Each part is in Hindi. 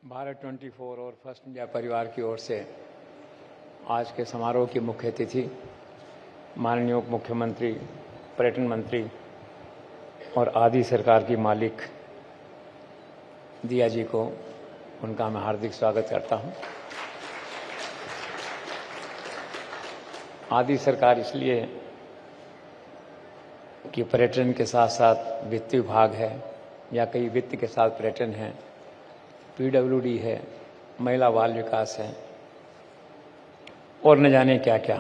भारत 24 और फर्स्ट इंडिया परिवार की ओर से आज के समारोह की मुख्य अतिथि माननीय उप मुख्यमंत्री, पर्यटन मंत्री और आदि सरकार की मालिक दिया जी को उनका मैं हार्दिक स्वागत करता हूं। आदि सरकार इसलिए कि पर्यटन के साथ साथ वित्त विभाग है या कई वित्त के साथ पर्यटन है, पीडब्ल्यूडी है, महिला बाल विकास है और न जाने क्या क्या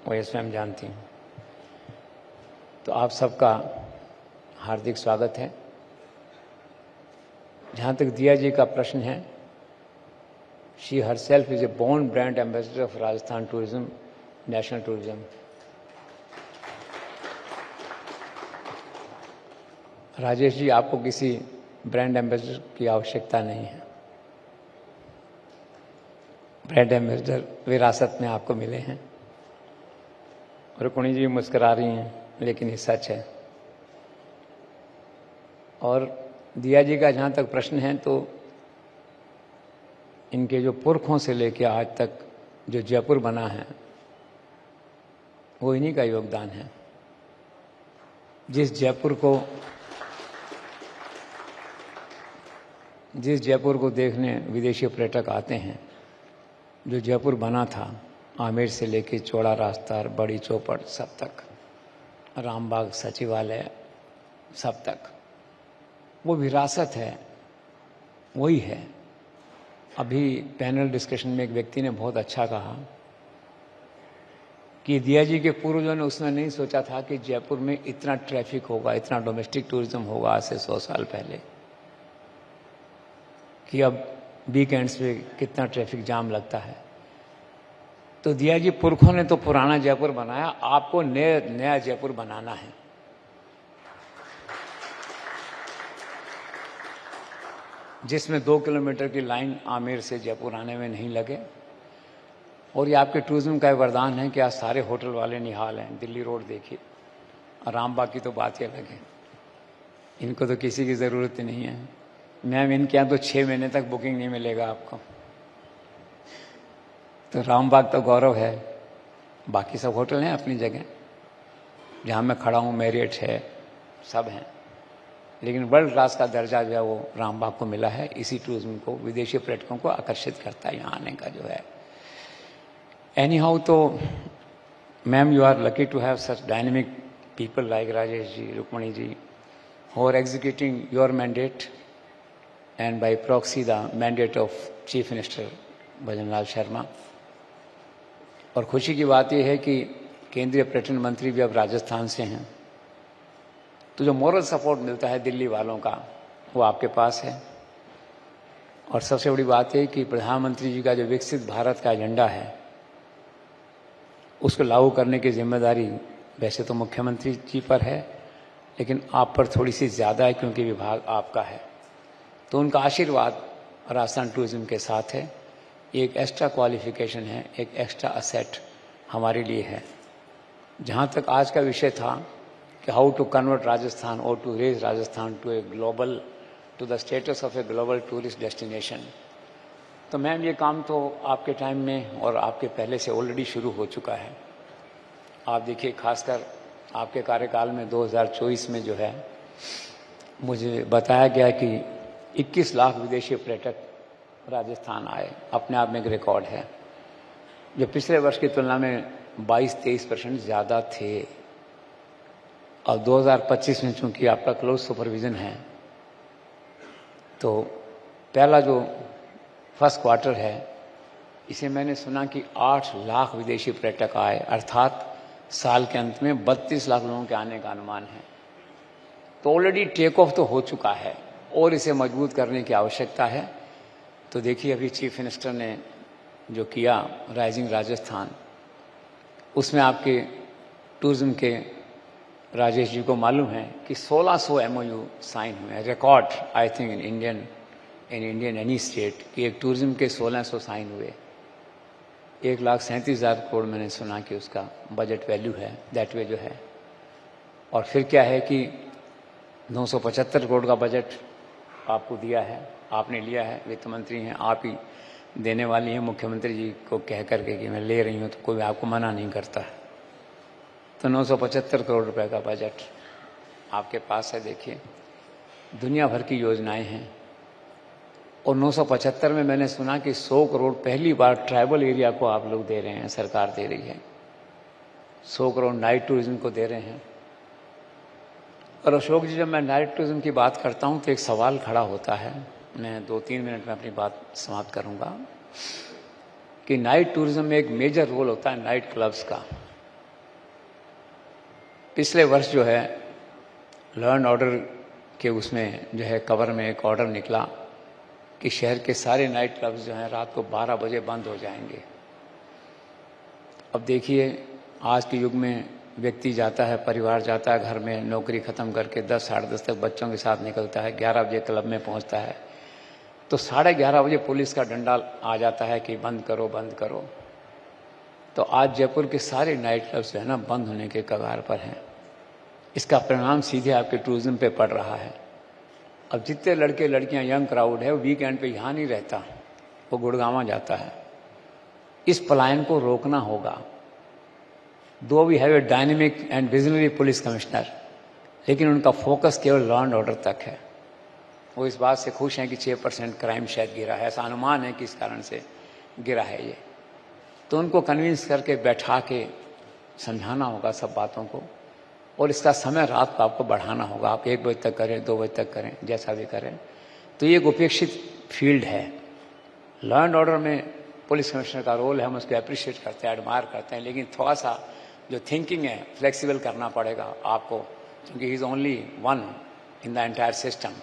वो ये स्वयं जानती हूँ। तो आप सबका हार्दिक स्वागत है। जहाँ तक दिया जी का प्रश्न है, she herself is a born brand ambassador of Rajasthan tourism, national tourism. Rajesh ji, आपको किसी ब्रांड एम्बेसडर की आवश्यकता नहीं है। ब्रांड एम्बेसडर विरासत में आपको मिले हैं। रुक्मिणी जी मुस्कुरा रही हैं, लेकिन ये सच है। और दिया जी का जहाँ तक प्रश्न है, तो इनके जो पुरखों से लेकर आज तक जो जयपुर बना है वो इन्हीं का योगदान है। जिस जयपुर को देखने विदेशी पर्यटक आते हैं, जो जयपुर बना था, आमेर से लेके चौड़ा रास्ता, बड़ी चौपड़ सब तक, रामबाग सचिवालय सब तक, वो विरासत है, वही है। अभी पैनल डिस्कशन में एक व्यक्ति ने बहुत अच्छा कहा कि दिया जी के पूर्वजों ने उसमें नहीं सोचा था कि जयपुर में इतना ट्रैफिक होगा, इतना डोमेस्टिक टूरिज्म होगा आज से 100 साल पहले, कि अब वीकेंड्स पे कितना ट्रैफिक जाम लगता है। तो दिया जी पुरखों ने तो पुराना जयपुर बनाया, आपको नया जयपुर बनाना है। जिसमें 2 किलोमीटर की लाइन आमेर से जयपुर आने में नहीं लगे। और ये आपके टूरिज्म का वरदान है कि आज सारे होटल वाले निहाल हैं। दिल्ली रोड देखिए, और रामबाग की तो बात ही अलग है। इनको तो किसी की ज़रूरत ही नहीं है। मैम, इनके यहाँ तो 6 महीने तक बुकिंग नहीं मिलेगा आपको। तो रामबाग तो गौरव है। बाकी सब होटल हैं अपनी जगह, जहाँ मैं खड़ा हूँ मैरियट है, सब हैं, लेकिन वर्ल्ड क्लास का दर्जा जो है वो रामबाग को मिला है। इसी टूरिज्म को, विदेशी पर्यटकों को आकर्षित करता है यहाँ आने का जो है। एनी हाउ, तो ma'am, you are lucky to have such dynamic people like Rajesh ji, Rukmini ji, who are executing your mandate and by proxy the mandate of Chief Minister Bhajanlal Sharma. और खुशी की बात यह है कि केंद्रीय पर्यटन मंत्री भी अब राजस्थान से हैं। तो जो मोरल सपोर्ट मिलता है दिल्ली वालों का, वो आपके पास है। और सबसे बड़ी बात है कि प्रधानमंत्री जी का जो विकसित भारत का एजेंडा है, उसको लागू करने की जिम्मेदारी वैसे तो मुख्यमंत्री जी पर है, लेकिन आप पर थोड़ी सी ज़्यादा है, क्योंकि विभाग आपका है। तो उनका आशीर्वाद राजस्थान टूरिज्म के साथ है। एक एक्स्ट्रा क्वालिफिकेशन है, एक एक्स्ट्रा असेट हमारे लिए है। जहाँ तक आज का विषय था कि हाउ टू कन्वर्ट राजस्थान और to raise Rajasthan to the status of a global tourist destination, तो मैम ये काम तो आपके टाइम में और आपके पहले से ऑलरेडी शुरू हो चुका है। आप देखिए, खासकर आपके कार्यकाल में 2024 में जो है, मुझे बताया गया कि 21 लाख विदेशी पर्यटक राजस्थान आए। अपने आप में एक रिकॉर्ड है, जो पिछले वर्ष की तुलना में 22-23% ज़्यादा थे। और 2025 में चूंकि आपका क्लोज सुपरविजन है, तो पहला जो फर्स्ट क्वार्टर है, इसे मैंने सुना कि 8 लाख विदेशी पर्यटक आए, अर्थात साल के अंत में 32 लाख लोगों के आने का अनुमान है। तो ऑलरेडी टेक ऑफ तो हो चुका है और इसे मजबूत करने की आवश्यकता है। तो देखिए, अभी चीफ मिनिस्टर ने जो किया राइजिंग राजस्थान, उसमें आपके टूरिज्म के राजेश जी को मालूम है कि 1600 MOU साइन हुए हैं। Record I think in Indian any state कि एक टूरिज्म के 1600 साइन हुए। 1,37,000 करोड़ मैंने सुना कि उसका बजट वैल्यू है, दैट वे जो है। और फिर क्या है कि 975 करोड़ का बजट आपको दिया है। आपने लिया है, वित्त मंत्री हैं, आप ही देने वाली हैं मुख्यमंत्री जी को कह करके कि मैं ले रही हूँ, तो कोई आपको मना नहीं करता। तो 975 करोड़ रुपए का बजट आपके पास है। देखिए, दुनिया भर की योजनाएं हैं और 975 में मैंने सुना कि 100 करोड़ पहली बार ट्राइबल एरिया को आप लोग दे रहे हैं, सरकार दे रही है। 100 करोड़ नाइट टूरिज्म को दे रहे हैं। और अशोक जी, जब मैं नाइट टूरिज्म की बात करता हूं तो एक सवाल खड़ा होता है, मैं 2-3 मिनट में अपनी बात समाप्त करूंगा, कि नाइट टूरिज्म में एक मेजर रोल होता है नाइट क्लब्स का। पिछले वर्ष जो है लॉ एंड ऑर्डर के उसमें जो है कवर में एक ऑर्डर निकला कि शहर के सारे नाइट क्लब्स जो हैं रात को 12 बजे बंद हो जाएंगे। अब देखिए, आज के युग में व्यक्ति जाता है, परिवार जाता है घर में, नौकरी खत्म करके 10 साढ़े 10 तक बच्चों के साथ निकलता है, 11 बजे क्लब में पहुंचता है, तो 11:30 बजे पुलिस का डंडा आ जाता है कि बंद करो बंद करो। तो आज जयपुर के सारे नाइट क्लब्स जो है ना बंद होने के कगार पर हैं। इसका परिणाम सीधे आपके टूरिज्म पे पड़ रहा है। अब जितने लड़के लड़कियां यंग क्राउड है वो वीकेंड पे यहाँ नहीं रहता, वो गुड़गांव जाता है। इस पलायन को रोकना होगा। Though we have a dynamic and visionary police commissioner, लेकिन उनका फोकस केवल लॉ एंड ऑर्डर तक है। वो इस बात से खुश हैं कि 6% क्राइम शायद गिरा है, ऐसा अनुमान है कि इस कारण से गिरा है ये। तो उनको कन्विंस करके बैठा के समझाना होगा सब बातों को, और इसका समय रात को आपको बढ़ाना होगा। आप 1 बजे तक करें, 2 बजे तक करें, जैसा भी करें। तो ये एक उपेक्षित फील्ड है। लॉ एंड ऑर्डर में पुलिस कमिश्नर का रोल है, हम उसको अप्रिशिएट करते हैं, एडमायर करते हैं, लेकिन थोड़ा सा जो थिंकिंग है फ्लेक्सिबल करना पड़ेगा आपको, क्योंकि he is only one in the entire system.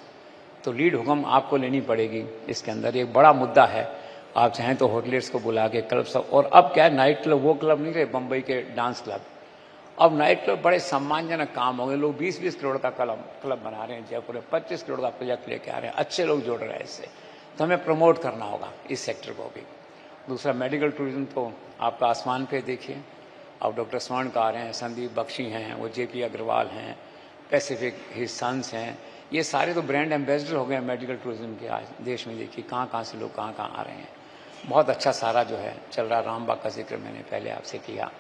तो लीड हुक्म आपको लेनी पड़ेगी इसके अंदर। एक बड़ा मुद्दा है। आप चाहें तो होटलियर्स को बुला के क्लब सब, और अब क्या है, नाइट क्लब वो क्लब नहीं रहे बम्बई के डांस क्लब। अब नाइट क्लब बड़े सम्मानजनक काम हो गए। लोग 20-20 करोड़ का क्लब बना रहे हैं जयपुर में, 25 करोड़ का प्रोजेक्ट लेके आ रहे हैं, अच्छे लोग जुड़ रहे हैं इससे। तो हमें प्रमोट करना होगा इस सेक्टर को भी। दूसरा, मेडिकल टूरिज्म तो आपका आसमान पे देखिए। अब डॉक्टर स्वर्ण आ रहे हैं, संदीप बख्शी हैं, वो JP अग्रवाल हैं, पैसिफिक हिज सन्स हैं, ये सारे तो ब्रांड एम्बेसडर हो गए मेडिकल टूरिज्म के। आज देश में देखिए कहाँ से लोग कहाँ आ रहे हैं। बहुत अच्छा सारा जो है चल रहा। रामबाग का जिक्र मैंने पहले आपसे किया।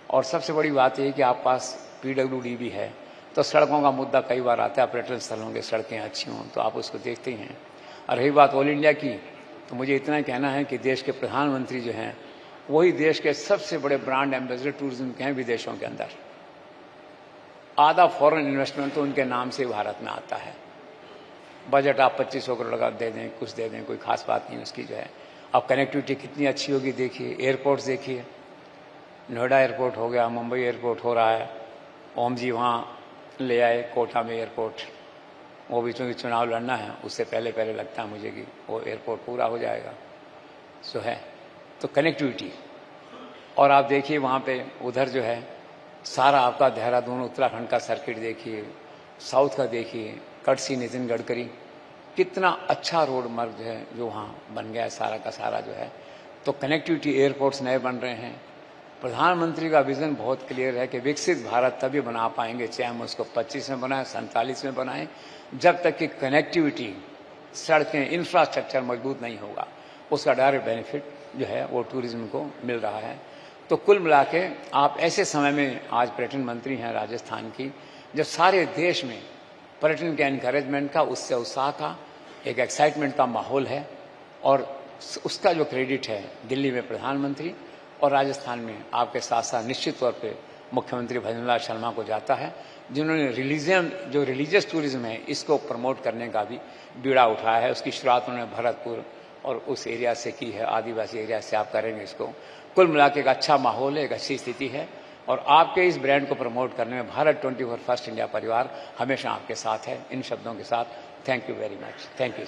और सबसे बड़ी बात यह कि आप पास PWD भी है, तो सड़कों का मुद्दा कई बार आता है। पर्यटन स्थलों की सड़कें अच्छी हों तो आप उसको देखते ही हैं। और रही बात ऑल इंडिया की, तो मुझे इतना कहना है कि देश के प्रधानमंत्री जो हैं वही देश के सबसे बड़े ब्रांड एम्बेसडर टूरिज्म के हैं विदेशों के अंदर। आधा फॉरेन इन्वेस्टमेंट तो उनके नाम से भारत में आता है। बजट आप 2500 करोड़ का दे दें, कुछ दे दें, कोई खास बात नहीं उसकी जो है। अब कनेक्टिविटी कितनी अच्छी होगी देखिए। एयरपोर्ट्स देखिए, नोएडा एयरपोर्ट हो गया, मुंबई एयरपोर्ट हो रहा है, ओम जी वहाँ ले आए कोटा में एयरपोर्ट। वो भी चूँकि चुनाव लड़ना है, उससे पहले लगता है मुझे कि वो एयरपोर्ट पूरा हो जाएगा। सो है तो कनेक्टिविटी। और आप देखिए वहाँ पे उधर जो है सारा आपका देहरादून उत्तराखंड का सर्किट देखिए, साउथ का देखिए, कटसी नितिन गडकरी, कितना अच्छा रोड मार्ग जो है जो वहाँ बन गया है सारा का सारा जो है। तो कनेक्टिविटी, एयरपोर्ट्स नए बन रहे हैं। प्रधानमंत्री का विजन बहुत क्लियर है कि विकसित भारत तभी बना पाएंगे, चाहे हम उसको 25 में बनाएं, 47 में बनाएं, जब तक कि कनेक्टिविटी, सड़कें, इंफ्रास्ट्रक्चर मजबूत नहीं होगा। उसका डायरेक्ट बेनिफिट जो है वो टूरिज्म को मिल रहा है। तो कुल मिला के आप ऐसे समय में आज पर्यटन मंत्री हैं राजस्थान की, जब सारे देश में पर्यटन के एनकरेजमेंट का, उससे उत्साह का, एक एक्साइटमेंट का माहौल है। और उसका जो क्रेडिट है दिल्ली में प्रधानमंत्री और राजस्थान में आपके साथ साथ निश्चित तौर पे मुख्यमंत्री भजनलाल शर्मा को जाता है, जिन्होंने रिलीजियस टूरिज्म है इसको प्रमोट करने का भी बीड़ा उठाया है। उसकी शुरुआत उन्होंने भरतपुर और उस एरिया से की है, आदिवासी एरिया से आप करेंगे इसको। कुल मिला के एक अच्छा माहौल है, एक अच्छी स्थिति है। और आपके इस ब्रांड को प्रमोट करने में भारत 21st इंडिया परिवार हमेशा आपके साथ है। इन शब्दों के साथ thank you very much. Thank you.